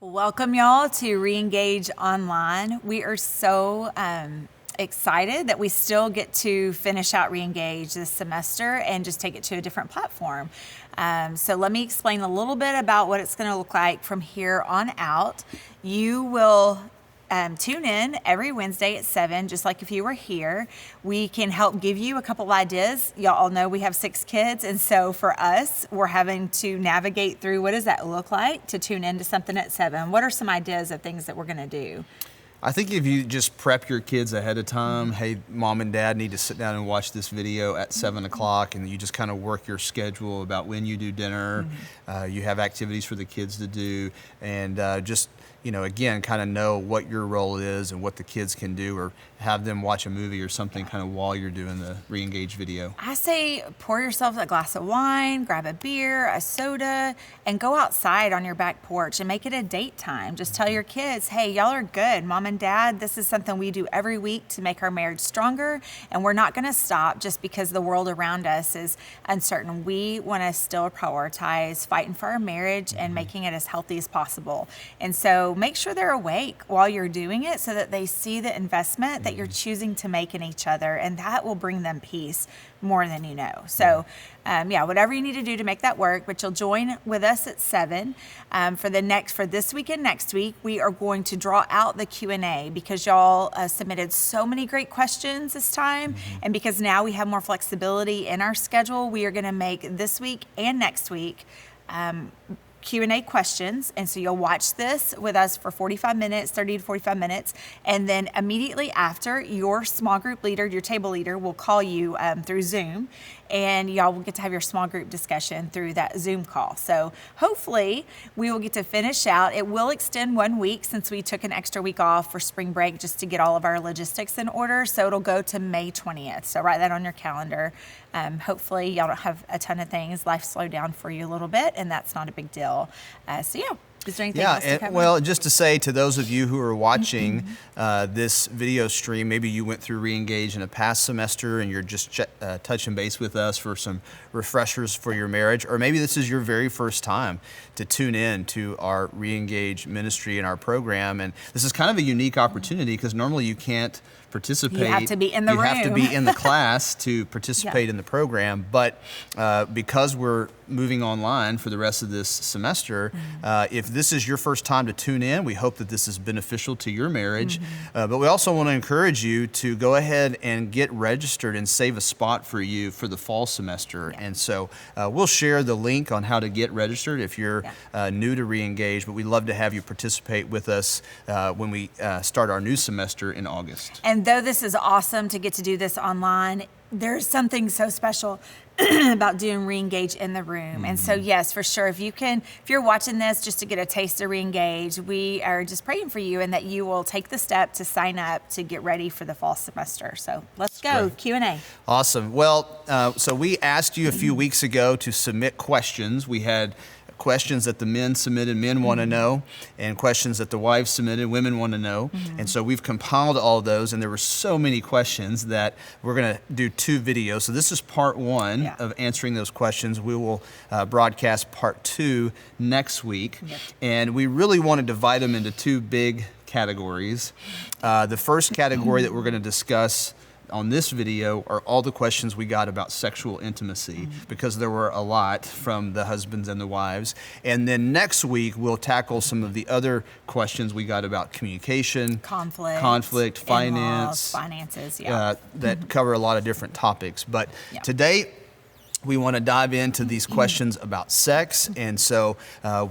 Welcome, y'all, to Reengage Online. We are so excited that we still get to finish out Reengage this semester and just take it to a different platform. So let me explain a little bit about what it's going to look like from here on out. You will tune in every Wednesday at 7, just like if you were here. We can help give you a couple of ideas. Y'all all know we have 6 kids, and so for us, we're having to navigate through what does that look like to tune into something at 7. What are some ideas of things that we're going to do? I think if you just prep your kids ahead of time, hey, mom and dad need to sit down and watch this video at 7 o'clock, and you just kind of work your schedule about when you do dinner. You have activities for the kids to do, and just, again, kind of know what your role is and what the kids can do, or have them watch a movie or something kind of while you're doing the Reengage video. I say pour yourself a glass of wine, grab a beer, a soda, and go outside on your back porch and make it a date time. Just tell your kids, hey, y'all are good. Mom and dad, this is something we do every week to make our marriage stronger, and we're not going to stop just because the world around us is uncertain. We want to still prioritize fighting for our marriage and making it as healthy as possible. And so make sure they're awake while you're doing it so that they see the investment that you're choosing to make in each other, and that will bring them peace more than you know. So whatever you need to do to make that work, but you'll join with us at 7. For this week and next week, we are going to draw out the Q&A because y'all submitted so many great questions this time, and because now we have more flexibility in our schedule, we are going to make this week and next week Q&A questions, and so you'll watch this with us for 45 minutes, 30 to 45 minutes, and then immediately after, your small group leader, your table leader, will call you through Zoom, and y'all will get to have your small group discussion through that Zoom call. So hopefully we will get to finish out. It will extend 1 week since we took an extra week off for spring break just to get all of our logistics in order, so it'll go to May 20th. So write that on your calendar. Hopefully y'all don't have a ton of things. Life slowed down for you a little bit, and that's not a big deal. Is there anything else to cover? Well, just to say to those of you who are watching this video stream, maybe you went through Reengage in a past semester and you're just touching base with us for some refreshers for your marriage, or maybe this is your very first time to tune in to our Reengage ministry and our program, and this is kind of a unique opportunity because normally you can't participate. You have to be in the room. You have to be in the class to participate in the program, but because we're moving online for the rest of this semester, if this is your first time to tune in, we hope that this is beneficial to your marriage, but we also want to encourage you to go ahead and get registered and save a spot for you for the fall semester. And so we'll share the link on how to get registered if you're new to Reengage, but we'd love to have you participate with us when we start our new semester in August. And though this is awesome to get to do this online, there's something so special about doing Reengage in the room. And so yes, for sure, if you're watching this just to get a taste of Reengage, we are just praying for you and that you will take the step to sign up to get ready for the fall semester. So let's go, Q&A. Awesome. Well, so we asked you a few weeks ago to submit questions. We had questions that the men submitted, men want to know, and questions that the wives submitted, women want to know. And so we've compiled all of those, and there were so many questions that we're going to do 2 videos. So this is part 1 of answering those questions. We will broadcast part 2 next week. And we really want to divide them into 2 big categories. The first category that we're going to discuss on this video are all the questions we got about sexual intimacy, because there were a lot from the husbands and the wives. And then next week, we'll tackle some of the other questions we got about communication, conflict, finance, finances, that cover a lot of different topics. But today, we want to dive into these questions about sex, and so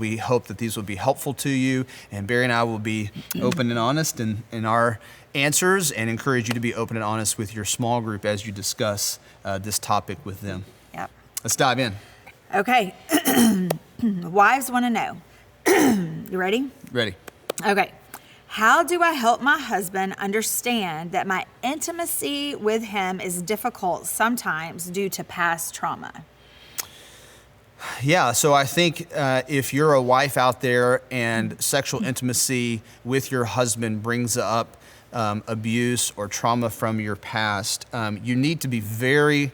we hope that these will be helpful to you. And Barry and I will be open and honest in our answers, and encourage you to be open and honest with your small group as you discuss this topic with them. Let's dive in. Okay. Wives want to know. You ready? Ready. Okay. How do I help my husband understand that my intimacy with him is difficult sometimes due to past trauma? Yeah, so I think if you're a wife out there and sexual intimacy with your husband brings up abuse or trauma from your past, you need to be very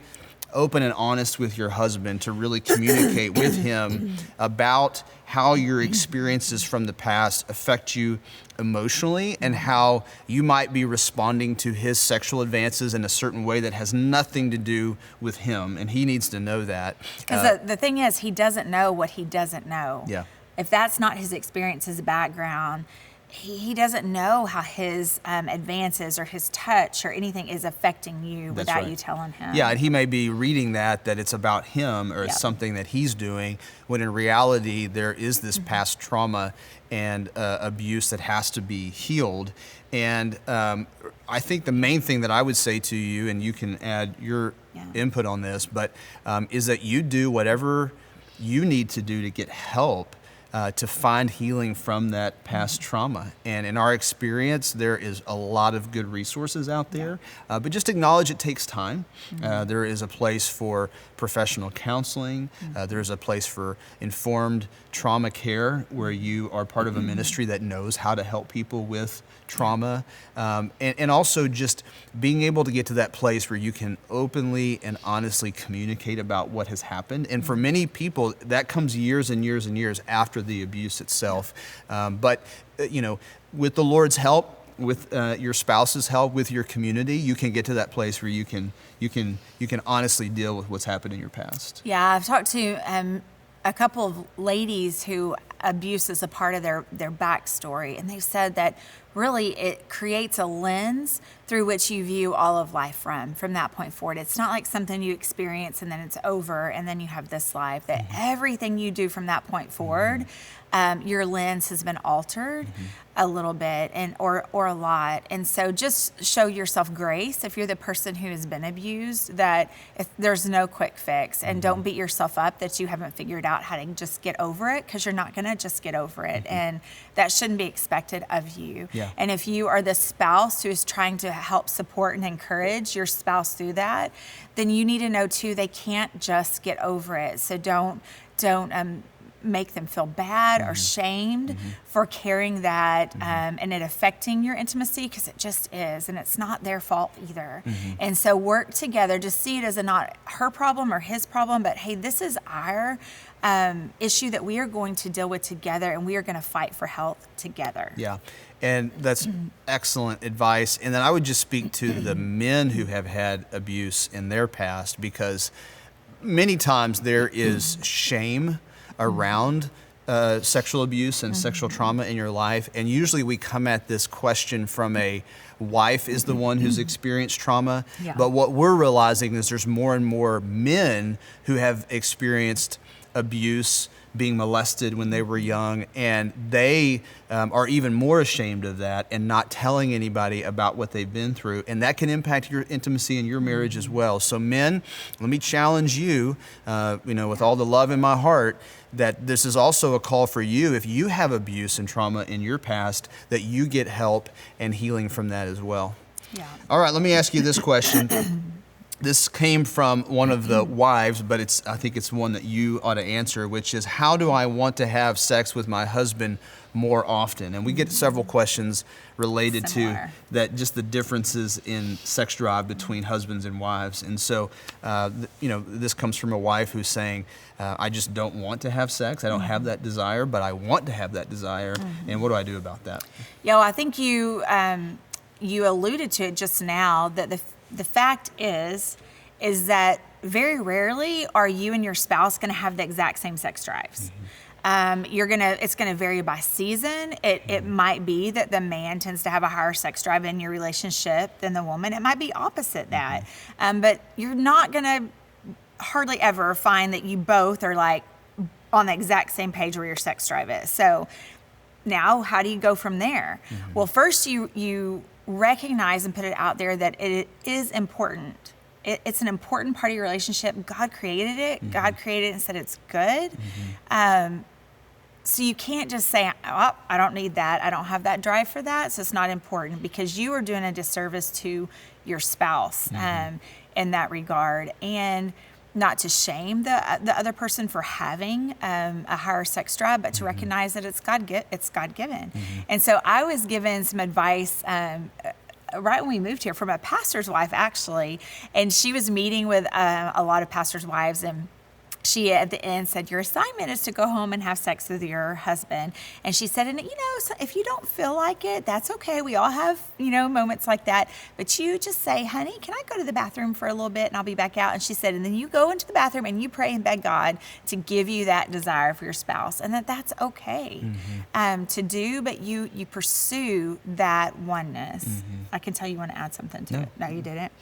open and honest with your husband to really communicate with him about how your experiences from the past affect you emotionally and how you might be responding to his sexual advances in a certain way that has nothing to do with him. And he needs to know that. Because the thing is, he doesn't know what he doesn't know. Yeah. If that's not his experience, his background, he doesn't know how his advances or his touch or anything is affecting you That's without right. you telling him. Yeah, and he may be reading that it's about him or it's Yep. something that he's doing, when in reality there is this past trauma and abuse that has to be healed. And I think the main thing that I would say to you, and you can add your input on this, but is that you do whatever you need to do to get help to find healing from that past trauma. And in our experience, there is a lot of good resources out there, but just acknowledge it takes time. There is a place for professional counseling. There's a place for informed trauma care where you are part of a ministry that knows how to help people with trauma. And also just being able to get to that place where you can openly and honestly communicate about what has happened. And for many people, that comes years and years and years after the abuse itself. But with the Lord's help, with your spouse's help, with your community, you can get to that place where you can honestly deal with what's happened in your past. Yeah, I've talked to a couple of ladies who abuse is a part of their backstory, and they said that really it creates a lens through which you view all of life from that point forward. It's not like something you experience and then it's over and then you have this life, that everything you do from that point forward, your lens has been altered a little bit or a lot. And so just show yourself grace if you're the person who has been abused, that there's no quick fix, and don't beat yourself up that you haven't figured out how to just get over it, because you're not going to just get over it. And that shouldn't be expected of you. Yeah. And if you are the spouse who is trying to help support and encourage your spouse through that, then you need to know too, they can't just get over it. So don't make them feel bad or shamed for carrying that and it affecting your intimacy, because it just is, and it's not their fault either. And so work together to see it as not her problem or his problem, but hey, this is our issue that we are going to deal with together, and we are going to fight for health together. Yeah, and that's excellent advice. And then I would just speak to the men who have had abuse in their past, because many times there is shame around sexual abuse and sexual trauma in your life. And usually we come at this question from a wife is the one who's experienced trauma. Yeah. But what we're realizing is there's more and more men who have experienced abuse, being molested when they were young, and they are even more ashamed of that and not telling anybody about what they've been through, and that can impact your intimacy and your marriage as well. So men, let me challenge you, with all the love in my heart, that this is also a call for you, if you have abuse and trauma in your past, that you get help and healing from that as well. Yeah. All right, let me ask you this question. This came from one of the wives, but I think it's one that you ought to answer, which is, how do I want to have sex with my husband more often? And we get several questions related Similar. to that, just the differences in sex drive between husbands and wives. And so, this comes from a wife who's saying, I just don't want to have sex. I don't have that desire, but I want to have that desire. And what do I do about that? Yeah, well, I think you alluded to it just now, that the fact is that very rarely are you and your spouse going to have the exact same sex drives. It's going to vary by season. It might be that the man tends to have a higher sex drive in your relationship than the woman. It might be opposite that. But you're not going to hardly ever find that you both are like on the exact same page where your sex drive is. So now, how do you go from there? Well, first you recognize and put it out there that it is important. It's an important part of your relationship. God created it. God created it and said it's good. So you can't just say, oh, I don't need that. I don't have that drive for that, so it's not important, because you are doing a disservice to your spouse in that regard. And not to shame the other person for having a higher sex drive, but to recognize that it's God-given. And so I was given some advice right when we moved here from a pastor's wife, actually. And she was meeting with a lot of pastors' wives, and she at the end said, your assignment is to go home and have sex with your husband. And she said, and if you don't feel like it, that's okay. We all have, moments like that. But you just say, honey, can I go to the bathroom for a little bit and I'll be back out? And she said, and then you go into the bathroom and you pray and beg God to give you that desire for your spouse, and that's okay to do, but you pursue that oneness. I can tell you want to add something to it. No, you didn't.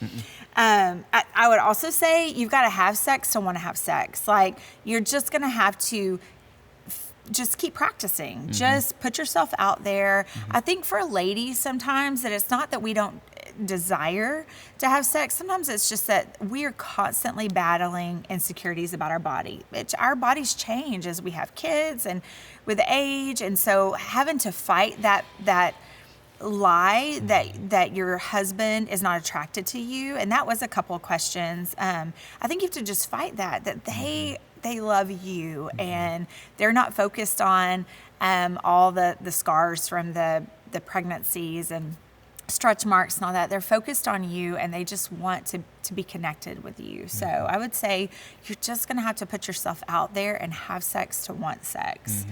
I would also say you've got to have sex to want to have sex. Like, you're just going to have to just keep practicing. Just put yourself out there. I think for ladies sometimes that it's not that we don't desire to have sex. Sometimes it's just that we are constantly battling insecurities about our body. Our bodies change as we have kids and with age. And so having to fight that lie that your husband is not attracted to you, and that was a couple of questions. I think you have to just fight that they love you, and they're not focused on all the scars from the pregnancies and stretch marks and all that. They're focused on you, and they just want to be connected with you. So I would say you're just going to have to put yourself out there and have sex to want sex.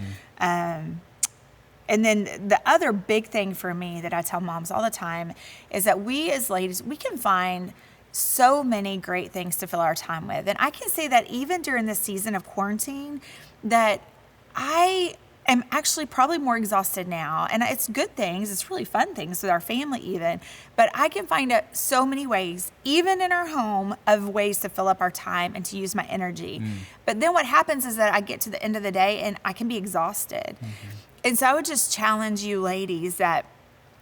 And then the other big thing for me that I tell moms all the time is that we as ladies, we can find so many great things to fill our time with. And I can say that even during this season of quarantine, that I am actually probably more exhausted now. And it's good things. It's really fun things with our family even. But I can find so many ways, even in our home, of ways to fill up our time and to use my energy. But then what happens is that I get to the end of the day and I can be exhausted. And so I would just challenge you ladies that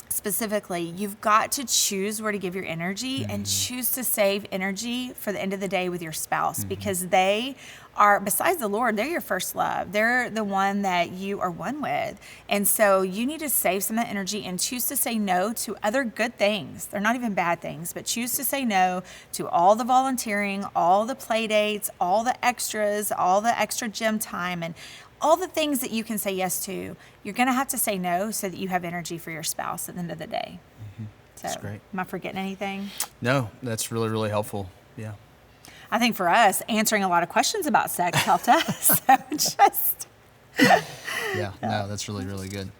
specifically, you've got to choose where to give your energy and choose to save energy for the end of the day with your spouse, because they are, besides the Lord, they're your first love. They're the one that you are one with. And so you need to save some of that energy and choose to say no to other good things. They're not even bad things, but choose to say no to all the volunteering, all the play dates, all the extras, all the extra gym time, and all the things that you can say yes to. You're going to have to say no so that you have energy for your spouse at the end of the day. So, That's great. Am I forgetting anything? No, that's really, really helpful. Yeah. I think for us, answering a lot of questions about sex helped us. So just. Yeah, no, that's really, really good.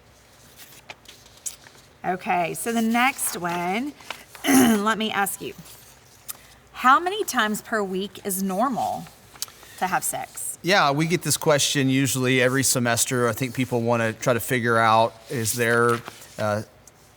Okay, so the next one, let me ask you. How many times per week is normal to have sex? Yeah, we get this question usually every semester. I think people want to try to figure out, is there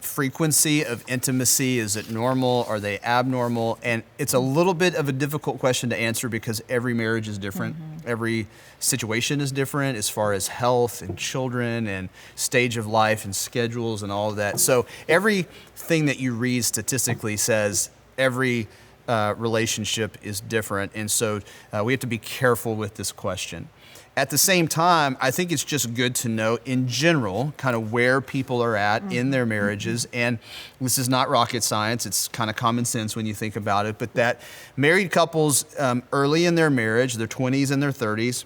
frequency of intimacy? Is it normal? Are they abnormal? And it's a little bit of a difficult question to answer because every marriage is different. Every situation is different as far as health and children and stage of life and schedules and all of that. So everything that you read statistically says every relationship is different. And so we have to be careful with this question. At the same time, I think it's just good to know in general kind of where people are at in their marriages. And this is not rocket science. It's kind of common sense when you think about it. But that married couples early in their marriage, their 20s and their 30s,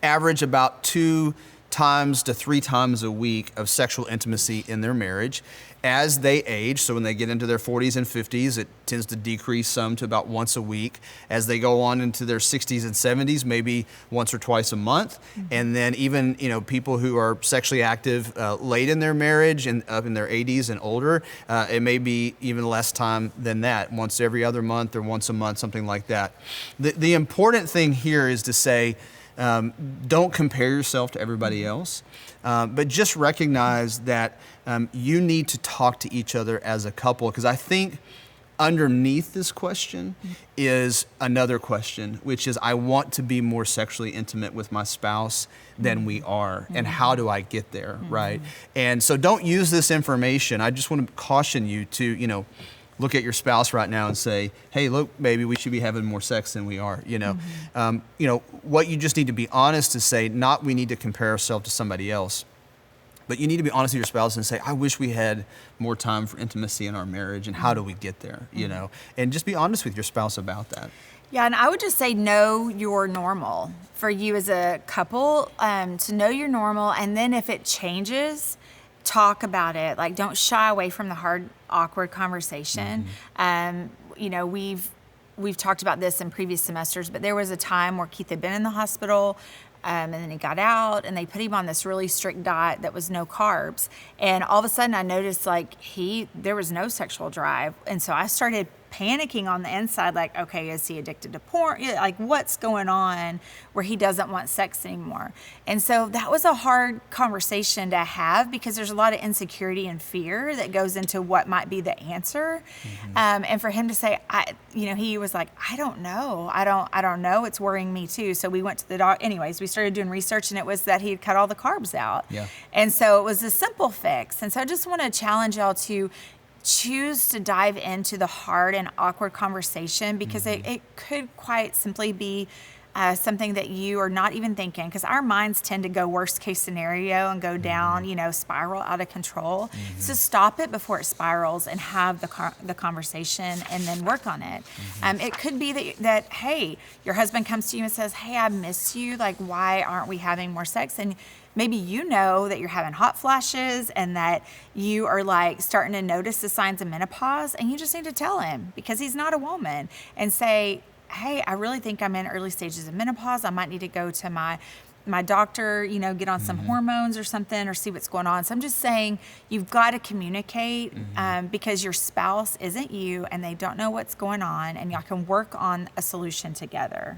average about 2 times to 3 times a week of sexual intimacy in their marriage. As they age, so when they get into their 40s and 50s, it tends to decrease some to about once a week. As they go on into their 60s and 70s, maybe once or twice a month. And then even, people who are sexually active late in their marriage and up in their 80s and older, it may be even less time than that, once every other month or once a month, something like that. The important thing here is to say, don't compare yourself to everybody else, but just recognize that you need to talk to each other as a couple, because I think underneath this question is another question, which is, I want to be more sexually intimate with my spouse than we are, and how do I get there, right? And so don't use this information. I just want to caution you to, look at your spouse right now and say, hey, look, baby, we should be having more sex than we are, what you just need to be honest to say, not we need to compare ourselves to somebody else, but you need to be honest with your spouse and say, I wish we had more time for intimacy in our marriage, and how do we get there, and just be honest with your spouse about that. Yeah, and I would just say know your normal for you as a couple, to know your normal, and then if it changes, talk about it. Like, don't shy away from the hard, awkward conversation. You know, we've talked about this in previous semesters, but there was a time where Keith had been in the hospital, and then he got out, and they put him on this really strict diet that was no carbs. And all of a sudden, I noticed like there was no sexual drive, and so I started panicking on the inside, like, okay, is he addicted to porn? Like, what's going on where he doesn't want sex anymore? And so that was a hard conversation to have, because there's a lot of insecurity and fear that goes into what might be the answer. And for him to say, he was like, I don't know. I don't know. It's worrying me too. So we went to the doctor. Anyways, we started doing research, and it was that he had cut all the carbs out. Yeah. And so it was a simple fix. And so I just want to challenge y'all to choose to dive into the hard and awkward conversation, because it could quite simply be something that you are not even thinking, because our minds tend to go worst case scenario and go down, spiral out of control. So stop it before it spirals and have the conversation and then work on it. It could be that, hey, your husband comes to you and says, hey, I miss you. Like, why aren't we having more sex? And maybe you know that you're having hot flashes and that you are like starting to notice the signs of menopause, and you just need to tell him, because he's not a woman, and say, hey, I really think I'm in early stages of menopause. I might need to go to my doctor, get on some hormones or something, or see what's going on. So I'm just saying, you've got to communicate, because your spouse isn't you, and they don't know what's going on, and y'all can work on a solution together.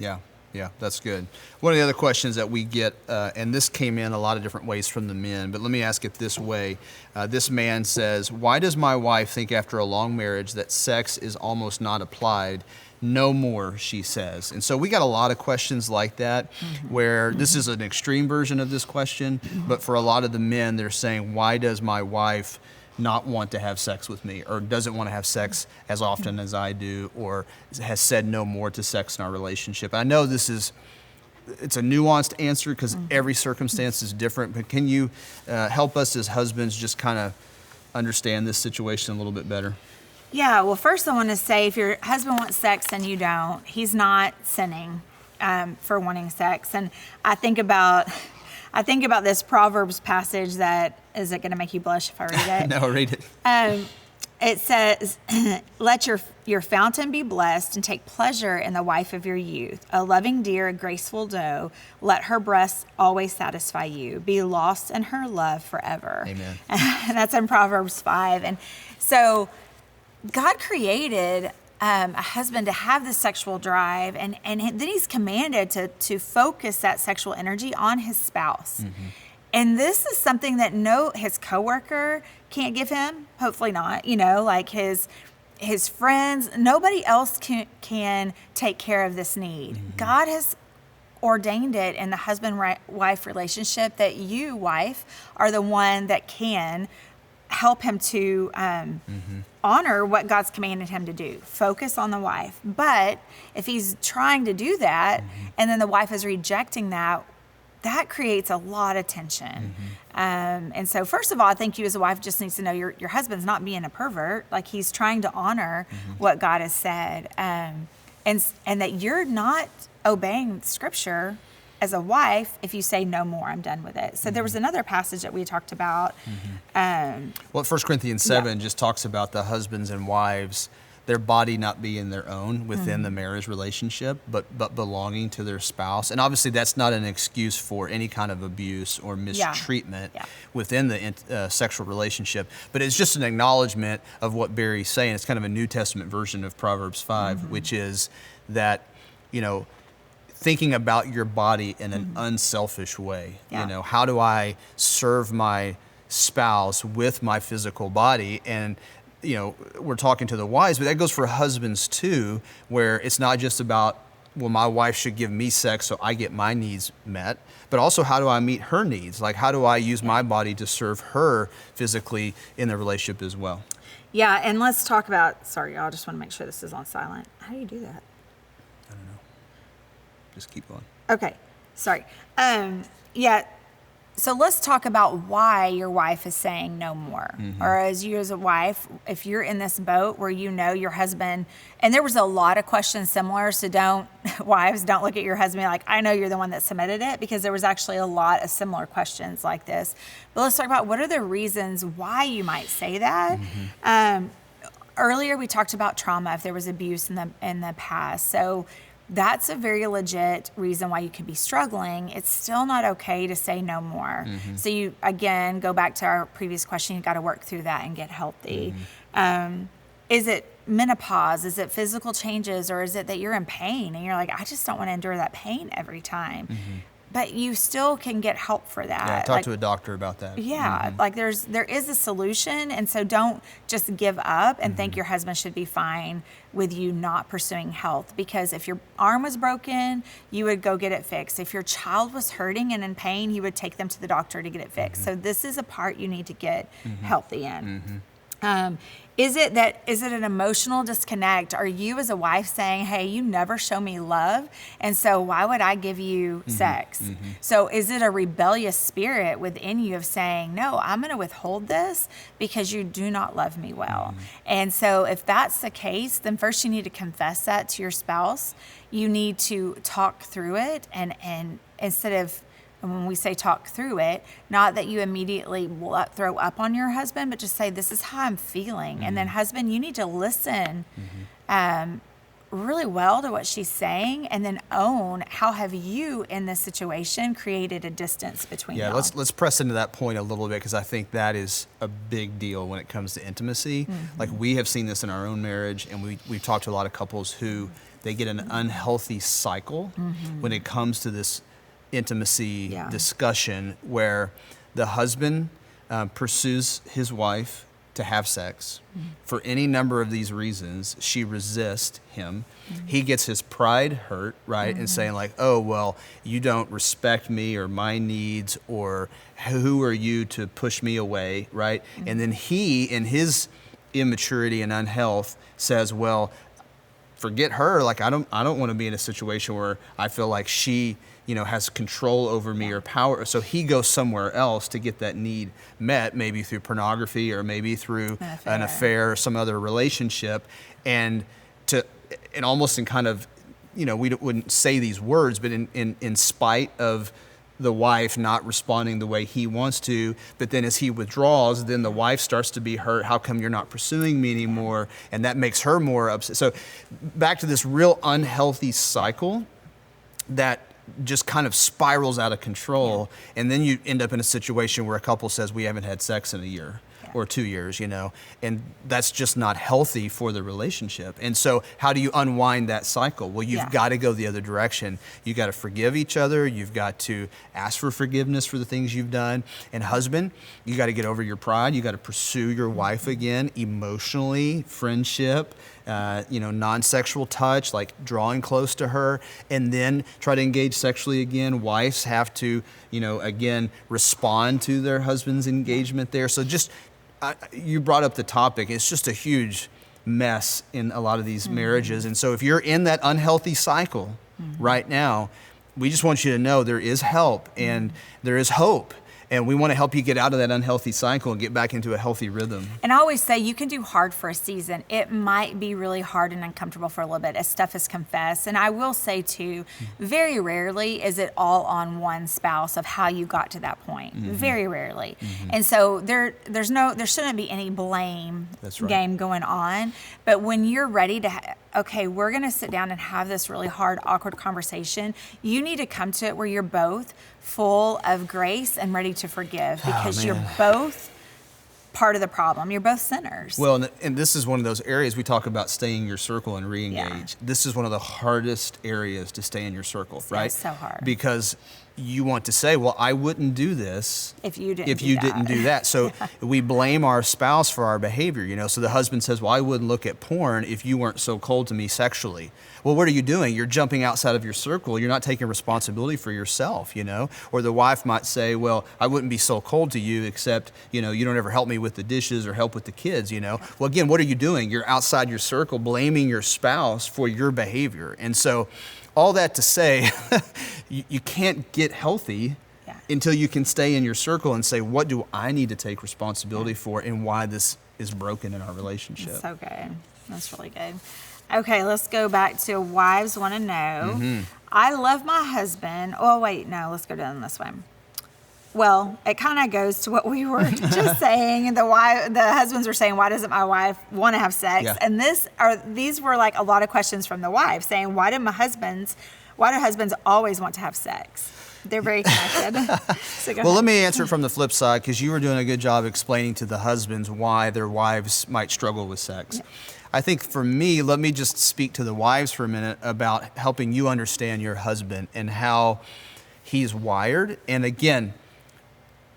Yeah, that's good. One of the other questions that we get, and this came in a lot of different ways from the men, but let me ask it this way. This man says, why does my wife think after a long marriage that sex is almost not applied? No more, she says. And so we got a lot of questions like that, where this is an extreme version of this question, but for a lot of the men, they're saying, why does my wife not want to have sex with me, or doesn't want to have sex as often as I do, or has said no more to sex in our relationship? I know it's a nuanced answer, because every circumstance is different, but can you help us as husbands just kind of understand this situation a little bit better? Yeah, well, first I want to say, if your husband wants sex and you don't, he's not sinning for wanting sex. And I think about this Proverbs passage that, is it going to make you blush if I read it? No, read it. It says, let your fountain be blessed, and take pleasure in the wife of your youth. A loving deer, a graceful doe, let her breasts always satisfy you. Be lost in her love forever. Amen. And that's in Proverbs 5. And so God created a husband to have this sexual drive, and then he's commanded to focus that sexual energy on his spouse. And this is something that his coworker can't give him, hopefully not, like his friends, nobody else can take care of this need. God has ordained it in the husband-wife relationship that you, wife, are the one that can help him to honor what God's commanded him to do. Focus on the wife. But if he's trying to do that, and then the wife is rejecting that creates a lot of tension. And so first of all, I think you as a wife just needs to know your husband's not being a pervert. Like, he's trying to honor what God has said. And that you're not obeying Scripture as a wife if you say no more, I'm done with it. So there was another passage that we talked about. Well, 1 Corinthians 7 just talks about the husbands and wives, their body not being their own within the marriage relationship, but belonging to their spouse. And obviously that's not an excuse for any kind of abuse or mistreatment within the sexual relationship, but it's just an acknowledgement of what Barry's saying. It's kind of a New Testament version of Proverbs 5, which is that, thinking about your body in an unselfish way. How do I serve my spouse with my physical body? And we're talking to the wives, but that goes for husbands too, where it's not just about, well, my wife should give me sex so I get my needs met, but also how do I meet her needs? Like, how do I use my body to serve her physically in the relationship as well? Yeah, and let's talk about, sorry, y'all, I just want to make sure this is on silent. How do you do that? I don't know. Just keep going. Okay, sorry. So let's talk about why your wife is saying no more. Or as you as a wife, if you're in this boat where you know your husband, and there was a lot of questions similar, so wives, don't look at your husband like, I know you're the one that submitted it, because there was actually a lot of similar questions like this. But let's talk about what are the reasons why you might say that. Earlier we talked about trauma, if there was abuse in the past. So that's a very legit reason why you could be struggling. It's still not okay to say no more. So you, again, go back to our previous question, you got to work through that and get healthy. Is it menopause? Is it physical changes? Or is it that you're in pain and you're like, I just don't want to endure that pain every time? But you still can get help for that. Yeah, talk to a doctor about that. Yeah, like there is a solution, and so don't just give up and think your husband should be fine with you not pursuing health. Because if your arm was broken, you would go get it fixed. If your child was hurting and in pain, you would take them to the doctor to get it fixed. So this is a part you need to get healthy in. Is it an emotional disconnect? Are you as a wife saying, hey, you never show me love, and so why would I give you sex? So is it a rebellious spirit within you of saying, no, I'm going to withhold this because you do not love me well? And so if that's the case, then first you need to confess that to your spouse. You need to talk through it, and instead of, and when we say talk through it, not that you immediately throw up on your husband, but just say, this is how I'm feeling. And then husband, you need to listen really well to what she's saying, and then own how have you in this situation created a distance between y'all. Let's press into that point a little bit, because I think that is a big deal when it comes to intimacy. Like, we have seen this in our own marriage, and we've talked to a lot of couples who they get an unhealthy cycle when it comes to this intimacy discussion, where the husband pursues his wife to have sex for any number of these reasons. She resists him. He gets his pride hurt, right? And saying like, oh, well, you don't respect me or my needs, or who are you to push me away, right? And then he, in his immaturity and unhealth, says, well, forget her. Like, I don't want to be in a situation where I feel like she, has control over me or power. So he goes somewhere else to get that need met, maybe through pornography or maybe through an affair or some other relationship. And almost in kind of, we wouldn't say these words, but in spite of the wife not responding the way he wants to, but then as he withdraws, then the wife starts to be hurt. How come you're not pursuing me anymore? And that makes her more upset. So back to this real unhealthy cycle that just kind of spirals out of control. And then you end up in a situation where a couple says, we haven't had sex in a year or 2 years, and that's just not healthy for the relationship. And so how do you unwind that cycle? Well, you've got to go the other direction. You got to forgive each other. You've got to ask for forgiveness for the things you've done. And husband, you got to get over your pride. You got to pursue your wife again, emotionally, friendship, non-sexual touch, like drawing close to her, and then try to engage sexually again. Wives have to, again, respond to their husband's engagement there. So just, you brought up the topic. It's just a huge mess in a lot of these marriages. And so if you're in that unhealthy cycle right now, we just want you to know there is help and there is hope. And we want to help you get out of that unhealthy cycle and get back into a healthy rhythm. And I always say you can do hard for a season. It might be really hard and uncomfortable for a little bit as stuff is confessed. And I will say too, very rarely is it all on one spouse of how you got to that point. Very rarely. And so there shouldn't be any blame game going on. But when you're ready to okay, we're going to sit down and have this really hard, awkward conversation, you need to come to it where you're both full of grace and ready to forgive, because you're both part of the problem. You're both sinners. Well, and this is one of those areas we talk about staying in your circle and re-engage. This is one of the hardest areas to stay in your circle, right? It's so hard. Because you want to say, well, I wouldn't do this if you didn't do that. So we blame our spouse for our behavior, So the husband says, well, I wouldn't look at porn if you weren't so cold to me sexually. Well, what are you doing? You're jumping outside of your circle. You're not taking responsibility for yourself, Or the wife might say, well, I wouldn't be so cold to you except, you don't ever help me with the dishes or help with the kids, Well, again, what are you doing? You're outside your circle, blaming your spouse for your behavior. And so all that to say, you can't get healthy until you can stay in your circle and say, what do I need to take responsibility for and why this is broken in our relationship? That's so good. That's really good. Okay, let's go back to wives want to know. I love my husband. Oh, wait, no, let's go down this one. Well, it kind of goes to what we were just saying. The husbands were saying, why doesn't my wife want to have sex? Yeah. And these were like a lot of questions from the wives saying, why do husbands always want to have sex? They're very connected. So Well, let me answer it from the flip side, because you were doing a good job explaining to the husbands why their wives might struggle with sex. Yeah. I think for me, let me just speak to the wives for a minute about helping you understand your husband and how he's wired. And again,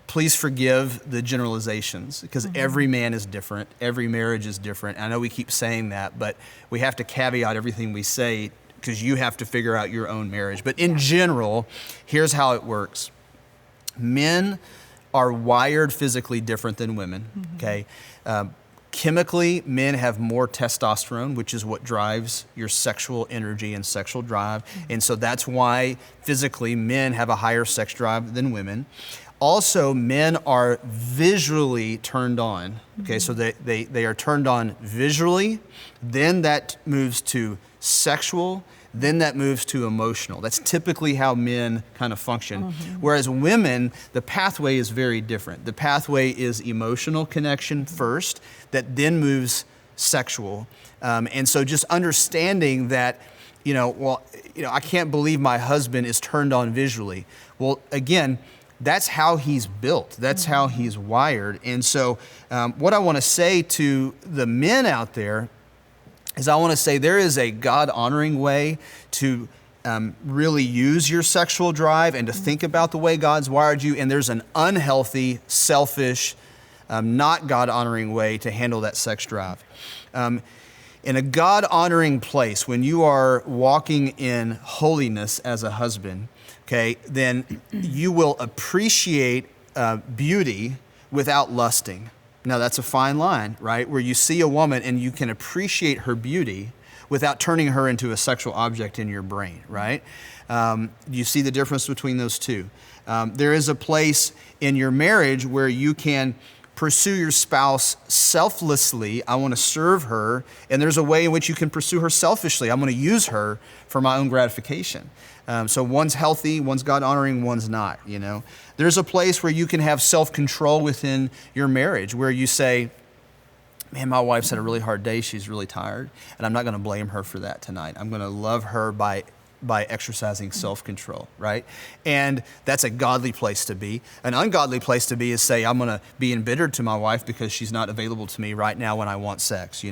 please forgive the generalizations, because every man is different. Every marriage is different. I know we keep saying that, but we have to caveat everything we say, because you have to figure out your own marriage. But in general, here's how it works. Men are wired physically different than women, okay? Chemically, men have more testosterone, which is what drives your sexual energy and sexual drive. And so that's why physically men have a higher sex drive than women. Also, men are visually turned on, okay? So they are turned on visually, then that moves to sexual, then that moves to emotional. That's typically how men kind of function. Whereas women, the pathway is very different. The pathway is emotional connection first, that then moves sexual. And so just understanding that, I can't believe my husband is turned on visually. Well, again, that's how he's built. That's how he's wired. And so what I want to say to the men out there is I want to say there is a God-honoring way to really use your sexual drive and to think about the way God's wired you. And there's an unhealthy, selfish, not God-honoring way to handle that sex drive. In a God-honoring place, when you are walking in holiness as a husband, okay, then you will appreciate beauty without lusting. Now, that's a fine line, right? Where you see a woman and you can appreciate her beauty without turning her into a sexual object in your brain, right? You see the difference between those two. There is a place in your marriage where you can pursue your spouse selflessly. I want to serve her. And there's a way in which you can pursue her selfishly. I'm going to use her for my own gratification. So one's healthy, one's God-honoring, one's not, There's a place where you can have self-control within your marriage, where you say, man, my wife's had a really hard day. She's really tired. And I'm not going to blame her for that tonight. I'm going to love her by exercising self-control, right? And that's a godly place to be. An ungodly place to be is say, I'm going to be embittered to my wife because she's not available to me right now when I want sex,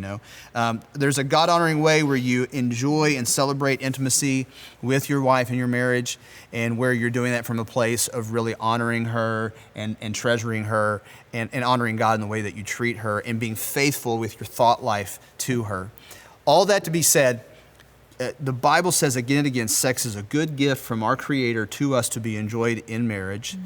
There's a God-honoring way where you enjoy and celebrate intimacy with your wife in your marriage, and where you're doing that from a place of really honoring her and treasuring her and honoring God in the way that you treat her and being faithful with your thought life to her. All that to be said, the Bible says again and again, sex is a good gift from our Creator to us to be enjoyed in marriage.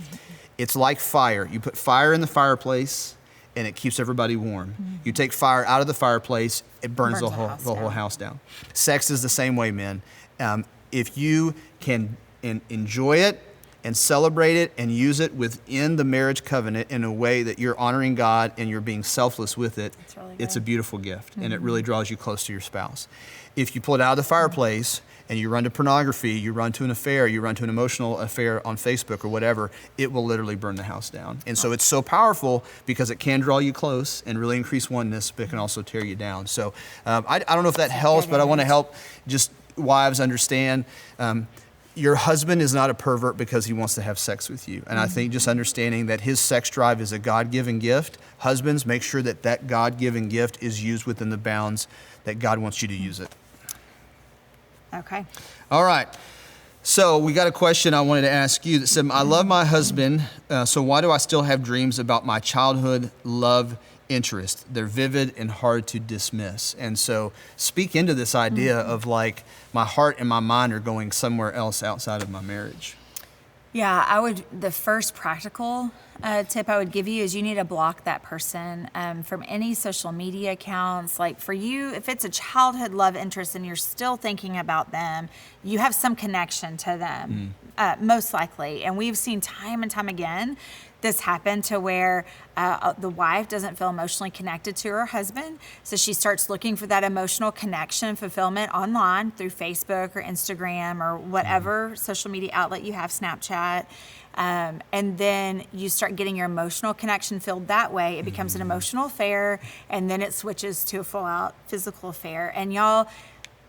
It's like fire. You put fire in the fireplace and it keeps everybody warm. You take fire out of the fireplace, it burns the whole house down. Sex is the same way, men. If you can enjoy it and celebrate it and use it within the marriage covenant in a way that you're honoring God and you're being selfless with it, it's a beautiful gift, and it really draws you close to your spouse. If you pull it out of the fireplace and you run to pornography, you run to an affair, you run to an emotional affair on Facebook or whatever, it will literally burn the house down. And so it's so powerful because it can draw you close and really increase oneness, but it can also tear you down. So I don't know if that helps, but I want to help just wives understand your husband is not a pervert because he wants to have sex with you. And I think just understanding that his sex drive is a God-given gift. Husbands, make sure that that God-given gift is used within the bounds that God wants you to use it. Okay. All right. So we got a question I wanted to ask you that said, I love my husband, so why do I still have dreams about my childhood love interest? They're vivid and hard to dismiss. And so speak into this idea of like, my heart and my mind are going somewhere else outside of my marriage. Yeah, the first practical tip I would give you is you need to block that person from any social media accounts. Like for you, if it's a childhood love interest and you're still thinking about them, you have some connection to them. most likely. And we've seen time and time again this happen to where the wife doesn't feel emotionally connected to her husband. So she starts looking for that emotional connection, fulfillment online through Facebook or Instagram or whatever social media outlet you have, Snapchat. And then you start getting your emotional connection filled that way. It becomes an emotional affair, and then it switches to a full-out physical affair. And y'all,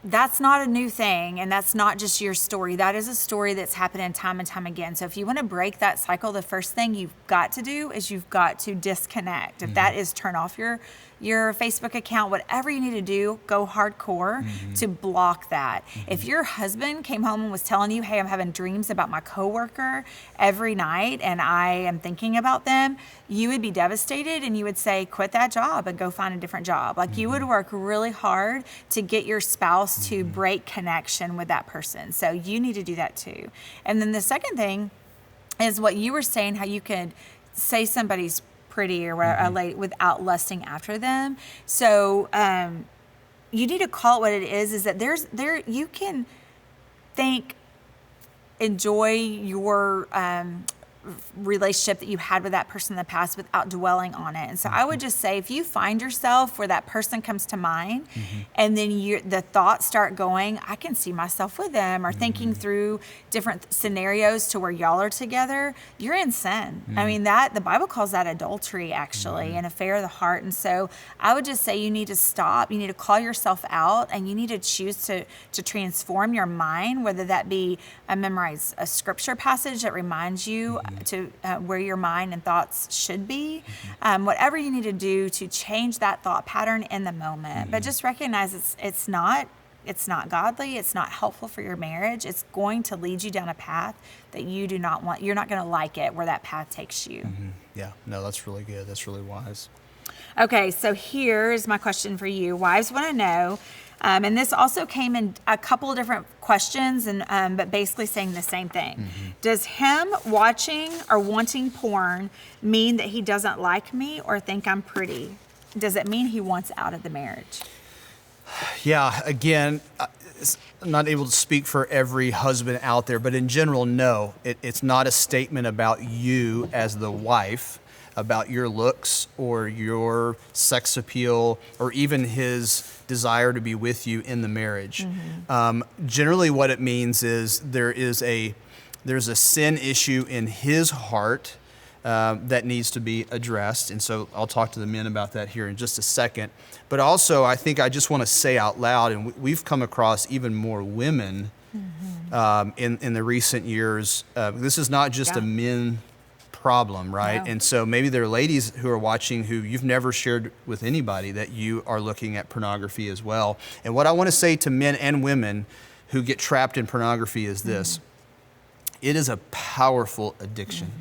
that's not a new thing, and that's not just your story. That is a story that's happening time and time again. So if you want to break that cycle, the first thing you've got to do is you've got to disconnect. If that is turn off your Facebook account, whatever you need to do, go hardcore to block that. If your husband came home and was telling you, hey, I'm having dreams about my coworker every night and I am thinking about them, you would be devastated and you would say, quit that job and go find a different job. Like you would work really hard to get your spouse to break connection with that person. So you need to do that too. And then the second thing is what you were saying, how you could say somebody's pretty or a lady without lusting after them. So you need to call it what it is that you can enjoy your relationship that you had with that person in the past without dwelling on it. And so I would just say, if you find yourself where that person comes to mind and then the thoughts start going, I can see myself with them, or thinking through different scenarios to where y'all are together, you're in sin. I mean, that the Bible calls that adultery, actually, an affair of the heart. And so I would just say you need to stop, you need to call yourself out, and you need to choose to transform your mind, whether that be memorize a scripture passage that reminds you to where your mind and thoughts should be, whatever you need to do to change that thought pattern in the moment. But just recognize it's not godly, it's not helpful for your marriage. It's going to lead you down a path that you do not want. You're not going to like it where that path takes you. Yeah, no, that's really good. That's really wise. Okay, so here's my question for you. Wives want to know, and this also came in a couple of different questions, and but basically saying the same thing. Does him watching or wanting porn mean that he doesn't like me or think I'm pretty? Does it mean he wants out of the marriage? Yeah, again, I'm not able to speak for every husband out there, but in general, no. It's not a statement about you as the wife, about your looks or your sex appeal or even his desire to be with you in the marriage. Generally, what it means is there's a sin issue in his heart that needs to be addressed. And so I'll talk to the men about that here in just a second. But also, I think I just want to say out loud, and we've come across even more women in the recent years. This is not just a men problem, right? No. And so maybe there are ladies who are watching who you've never shared with anybody that you are looking at pornography as well. And what I want to say to men and women who get trapped in pornography is this. It is a powerful addiction.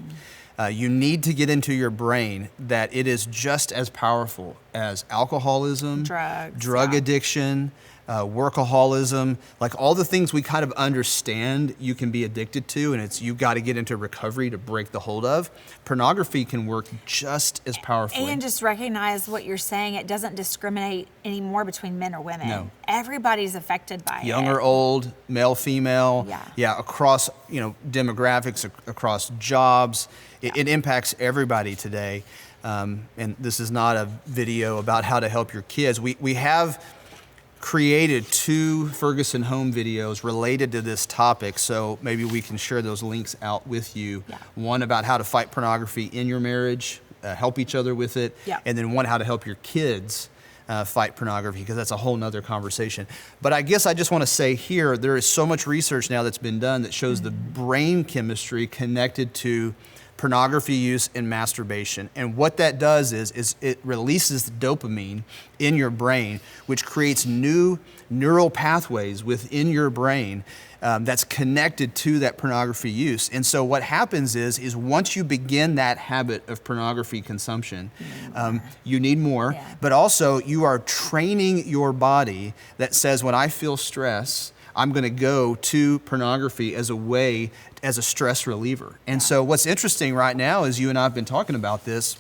You need to get into your brain that it is just as powerful as alcoholism, drug addiction, workaholism, like all the things we kind of understand you can be addicted to, and you've got to get into recovery to break the hold of. Pornography can work just as powerfully. And just recognize what you're saying. It doesn't discriminate anymore between men or women. No. Everybody's affected by it. Young or old, male, female. Yeah. Across demographics, across jobs. It impacts everybody today. And this is not a video about how to help your kids. We have created 2 Ferguson Home videos related to this topic, so maybe we can share those links out with you. One about how to fight pornography in your marriage, help each other with it, and then one how to help your kids fight pornography, because that's a whole nother conversation. But I guess I just want to say here, there is so much research now that's been done that shows the brain chemistry connected to pornography use and masturbation. And what that does is it releases the dopamine in your brain, which creates new neural pathways within your brain that's connected to that pornography use. And so what happens is once you begin that habit of pornography consumption, you need more, but also you are training your body that says, when I feel stress, I'm going to go to pornography as a stress reliever. And so what's interesting right now is you and I have been talking about this.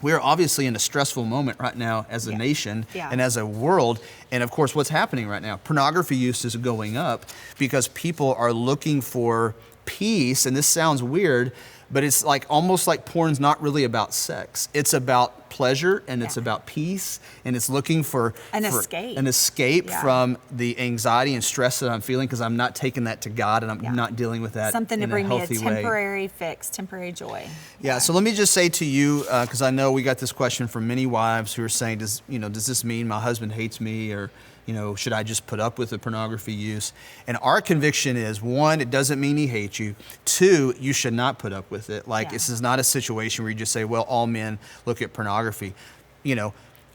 We're obviously in a stressful moment right now as a nation and as a world. And of course, what's happening right now? Pornography use is going up because people are looking for peace, and this sounds weird, but it's like almost like porn's not really about sex. It's about pleasure, and it's about peace, and it's looking for an escape from the anxiety and stress that I'm feeling because I'm not taking that to God, and I'm not dealing with that something to in bring a me a healthy way. temporary fix, temporary joy. Yeah, so let me just say to you, because I know we got this question from many wives who are saying, does this mean my husband hates me, or should I just put up with the pornography use? And our conviction is, 1, it doesn't mean he hates you. 2, you should not put up with it. This is not a situation where you just say, well, all men look at pornography.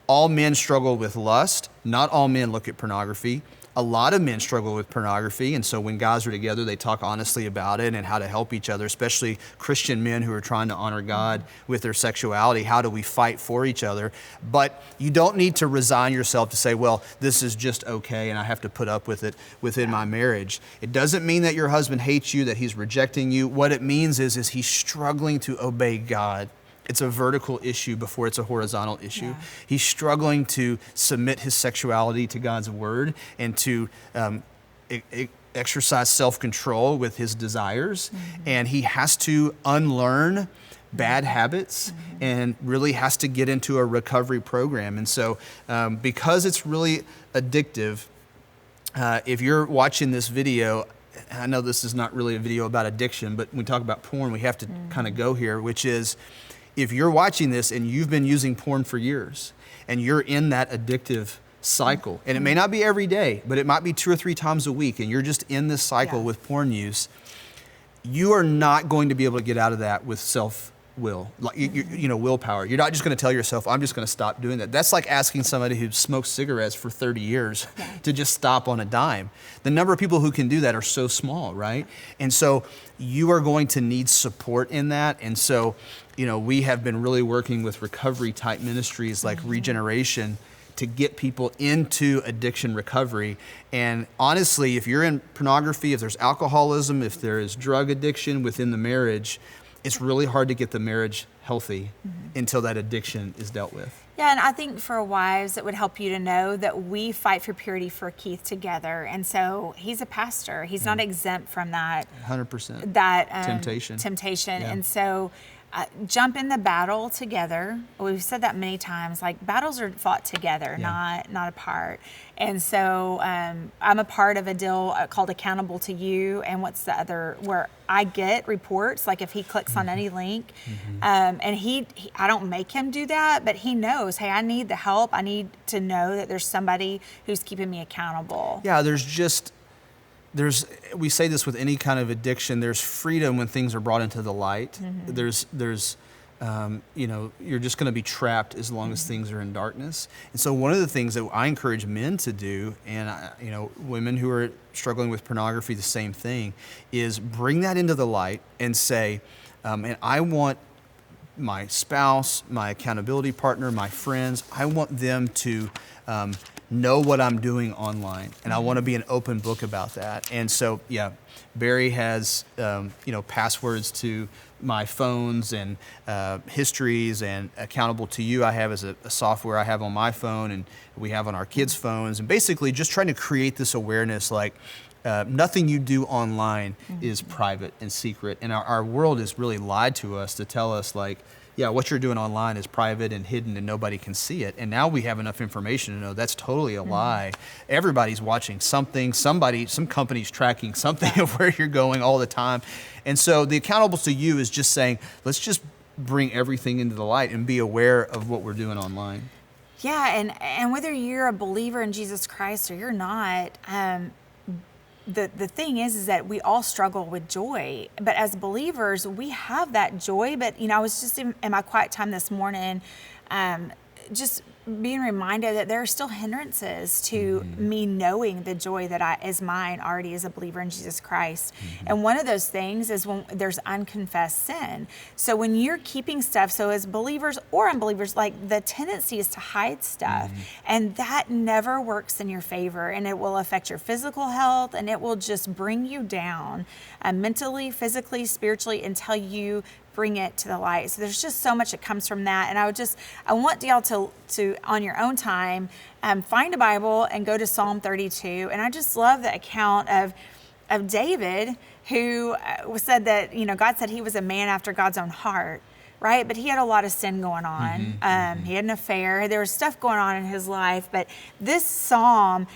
All men struggle with lust. Not all men look at pornography. A lot of men struggle with pornography, and so when guys are together, they talk honestly about it and how to help each other, especially Christian men who are trying to honor God with their sexuality. How do we fight for each other? But you don't need to resign yourself to say, well, this is just okay and I have to put up with it within my marriage. It doesn't mean that your husband hates you, that he's rejecting you. What it means is he's struggling to obey God. It's a vertical issue before it's a horizontal issue. Yeah. He's struggling to submit his sexuality to God's word and to exercise self-control with his desires. And he has to unlearn bad habits and really has to get into a recovery program. And so because it's really addictive, if you're watching this video, I know this is not really a video about addiction, but when we talk about porn, we have to kind of go here, which is, if you're watching this and you've been using porn for years and you're in that addictive cycle, and it may not be every day, but it might be 2 or 3 times a week, and you're just in this cycle with porn use, you are not going to be able to get out of that with self-will, willpower. You're not just going to tell yourself, I'm just going to stop doing that. That's like asking somebody who smoked cigarettes for 30 years to just stop on a dime. The number of people who can do that are so small, right? And so you are going to need support in that. And so we have been really working with recovery type ministries like Regeneration to get people into addiction recovery. And honestly, if you're in pornography, if there's alcoholism, if there is drug addiction within the marriage, it's really hard to get the marriage healthy until that addiction is dealt with. Yeah, and I think for wives, it would help you to know that we fight for purity for Keith together. And so he's a pastor. He's not exempt from that. 100%. That temptation. Yeah. And so jump in the battle together. We've said that many times, like battles are fought together, not apart. And so I'm a part of a deal called Accountable to You. And what's the other, where I get reports, like if he clicks on any link, and I don't make him do that, but he knows, hey, I need the help. I need to know that there's somebody who's keeping me accountable. Yeah, we say this with any kind of addiction, there's freedom when things are brought into the light. There's you're just going to be trapped as long as things are in darkness. And so one of the things that I encourage men to do, and women who are struggling with pornography, the same thing, is bring that into the light and say, and I want my spouse, my accountability partner, my friends, I want them to know what I'm doing online, and I want to be an open book about that. And so, Barry has passwords to my phones and histories, and Accountable to You I have as a software I have on my phone, and we have on our kids' phones, and basically just trying to create this awareness, like nothing you do online is private and secret, and our world has really lied to us to tell us, like, what you're doing online is private and hidden and nobody can see it. And now we have enough information to know that's totally a lie. Everybody's watching something, some company's tracking something of where you're going all the time. And so the Accountable to You is just saying, let's just bring everything into the light and be aware of what we're doing online. Yeah, and whether you're a believer in Jesus Christ or you're not, the thing is that we all struggle with joy, but as believers, we have that joy. But, I was just in my quiet time this morning, just being reminded that there are still hindrances to me knowing the joy that is mine already as a believer in Jesus Christ. And one of those things is when there's unconfessed sin. So when you're keeping stuff, so as believers or unbelievers, like the tendency is to hide stuff, and that never works in your favor, and it will affect your physical health, and it will just bring you down mentally, physically, spiritually, until you bring it to the light. So there's just so much that comes from that. And I want y'all to on your own time, find a Bible and go to Psalm 32. And I just love the account of of David, who said that, God said he was a man after God's own heart, right? But he had a lot of sin going on. He had an affair. There was stuff going on in his life. But this psalm,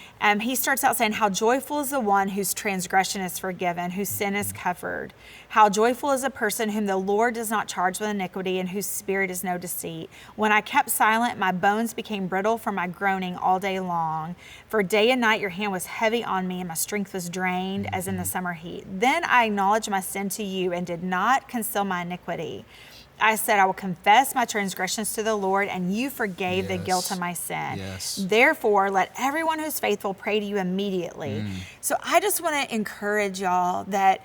he starts out saying, how joyful is the one whose transgression is forgiven, whose sin is covered. How joyful is a person whom the Lord does not charge with iniquity and whose spirit is no deceit. When I kept silent, my bones became brittle from my groaning all day long. For day and night your hand was heavy on me and my strength was drained as in the summer heat. Then I acknowledged my sin to you and did not conceal my iniquity. I said, I will confess my transgressions to the Lord, and you forgave the guilt of my sin. Therefore, let everyone who's faithful pray to you immediately. So I just want to encourage y'all that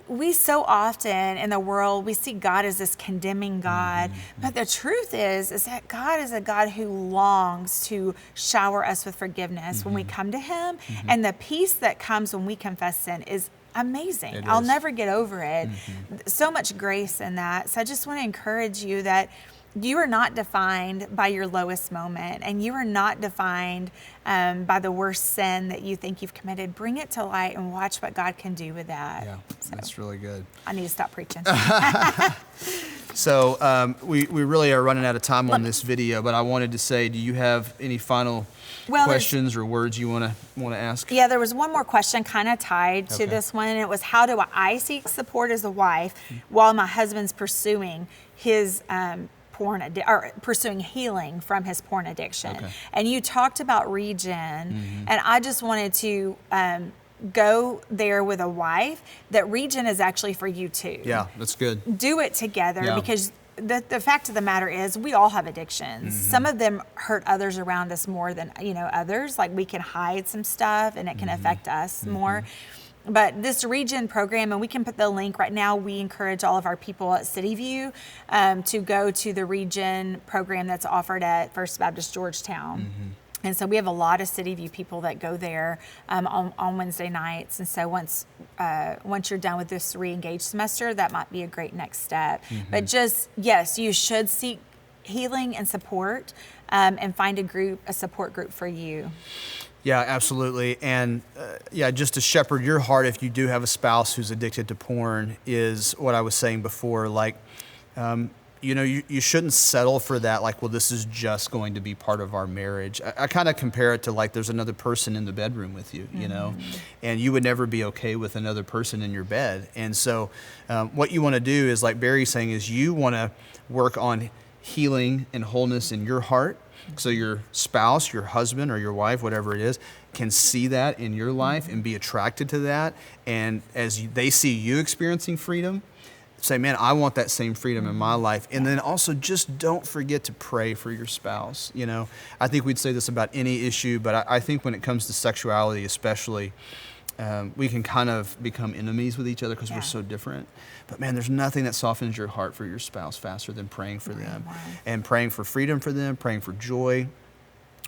we so often in the world, we see God as this condemning God. But the truth is that God is a God who longs to shower us with forgiveness when we come to him. And the peace that comes when we confess sin is amazing. I'll never get over it. So much grace in that. So I just want to encourage you that you are not defined by your lowest moment, and you are not defined by the worst sin that you think you've committed. Bring it to light and watch what God can do with that. Yeah, that's really good. I need to stop preaching. So we really are running out of time on this video, but I wanted to say, do you have any final questions or words you want to ask? Yeah, there was one more question kind of tied to this one, and it was, how do I seek support as a wife while my husband's pursuing his pursuing healing from his porn addiction? And you talked about Regen, and I just wanted to go there with a wife, that Regen is actually for you too. Yeah, that's good. Do it together, because the fact of the matter is we all have addictions. Some of them hurt others around us more than others. Like, we can hide some stuff and it can affect us more. But this Regen program, and we can put the link right now, we encourage all of our people at City View to go to the Regen program that's offered at First Baptist Georgetown. And so we have a lot of City View people that go there on Wednesday nights. And so once you're done with this re-engaged semester, that might be a great next step. But yes, you should seek healing and support, and find a support group for you. Yeah, absolutely. And just to shepherd your heart, if you do have a spouse who's addicted to porn, is what I was saying before. Like, you shouldn't settle for that. Like, well, this is just going to be part of our marriage. I kind of compare it to, like, there's another person in the bedroom with you, and you would never be okay with another person in your bed. And so what you want to do is, like Barry's saying, is you want to work on healing and wholeness in your heart. So your spouse, your husband, or your wife, whatever it is, can see that in your life and be attracted to that. And as they see you experiencing freedom, say, man, I want that same freedom in my life. And then also, just don't forget to pray for your spouse. I think we'd say this about any issue, but I think when it comes to sexuality especially, we can kind of become enemies with each other because we're so different. But man, there's nothing that softens your heart for your spouse faster than praying for them, and praying for freedom for them, praying for joy,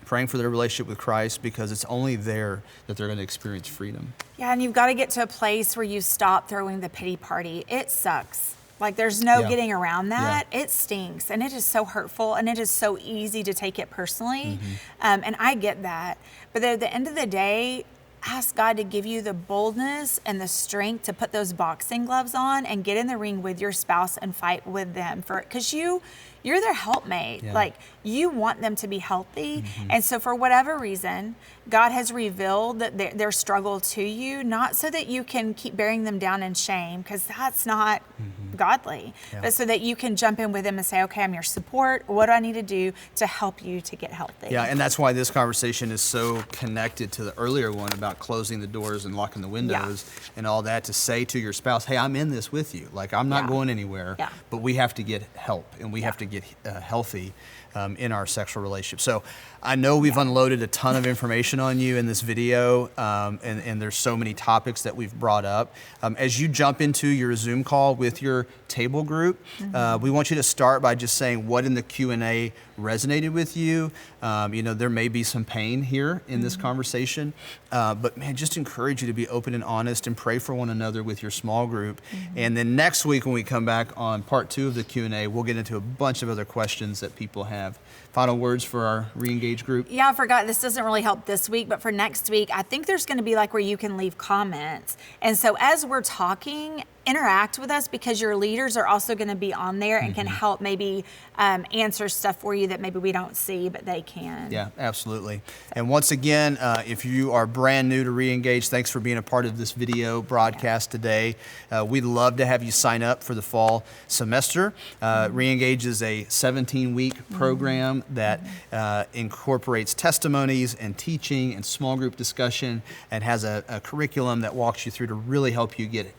praying for their relationship with Christ, because it's only there that they're going to experience freedom. Yeah, and you've got to get to a place where you stop throwing the pity party. It sucks. Like, there's no getting around that. It stinks, and it is so hurtful, and it is so easy to take it personally. And I get that. But at the end of the day, ask God to give you the boldness and the strength to put those boxing gloves on and get in the ring with your spouse and fight with them, because you're their helpmate. Like, you want them to be healthy. And so for whatever reason, God has revealed that their struggle to you, not so that you can keep bearing them down in shame, because that's not godly, but so that you can jump in with them and say, okay, I'm your support. What do I need to do to help you to get healthy? Yeah, and that's why this conversation is so connected to the earlier one about closing the doors and locking the windows and all that, to say to your spouse, hey, I'm in this with you. Like, I'm not going anywhere, but we have to get help, and we have to get healthy in our sexual relationship. So I know we've unloaded a ton of information on you in this video, and there's so many topics that we've brought up. As you jump into your Zoom call with your table group, we want you to start by just saying what in the Q&A resonated with you. There may be some pain here in this conversation, but man, just encourage you to be open and honest and pray for one another with your small group. And then next week when we come back on part 2 of the Q&A, we'll get into a bunch of of other questions that people have. Final words for our Reengage group? Yeah, I forgot. This doesn't really help this week, but for next week, I think there's going to be like where you can leave comments. And so as we're talking, interact with us, because your leaders are also going to be on there and can help maybe answer stuff for you that maybe we don't see, but they can. Yeah, absolutely. And once again, if you are brand new to Reengage, thanks for being a part of this video broadcast today. We'd love to have you sign up for the fall semester. Reengage is a 17-week program that incorporates testimonies and teaching and small group discussion, and has a curriculum that walks you through to really help you get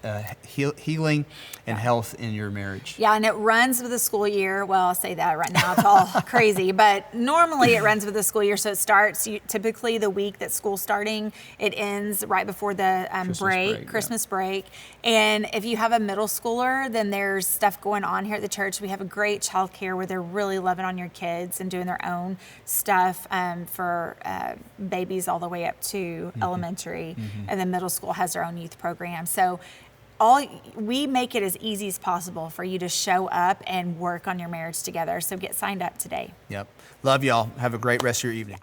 healing and health in your marriage. Yeah, and it runs with the school year. Well, I'll say that right now, it's all crazy, but normally it runs with the school year. So it starts typically the week that school's starting. It ends right before the Christmas break. And if you have a middle schooler, then there's stuff going on here at the church. We have a great childcare where they're really loving on your kids and doing their own stuff for babies all the way up to elementary. And then middle school has their own youth program. So we make it as easy as possible for you to show up and work on your marriage together. So get signed up today. Yep. Love y'all. Have a great rest of your evening.